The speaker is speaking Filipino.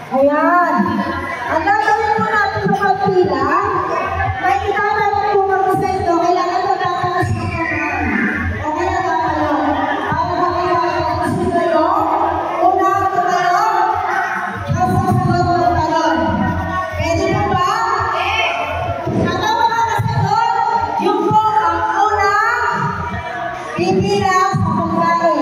Ayan. Ang gagawin po natin sa pagpila, may itanong po mag-sendo, kailangan po dapat sa kanan. O kaya dapat yun. Para makilala ko sa kayo, una ko kayo, kasasagot ko kayo. Pwede po ba? Kada mga kasagot, yung po ang una, pipila sa pagkain.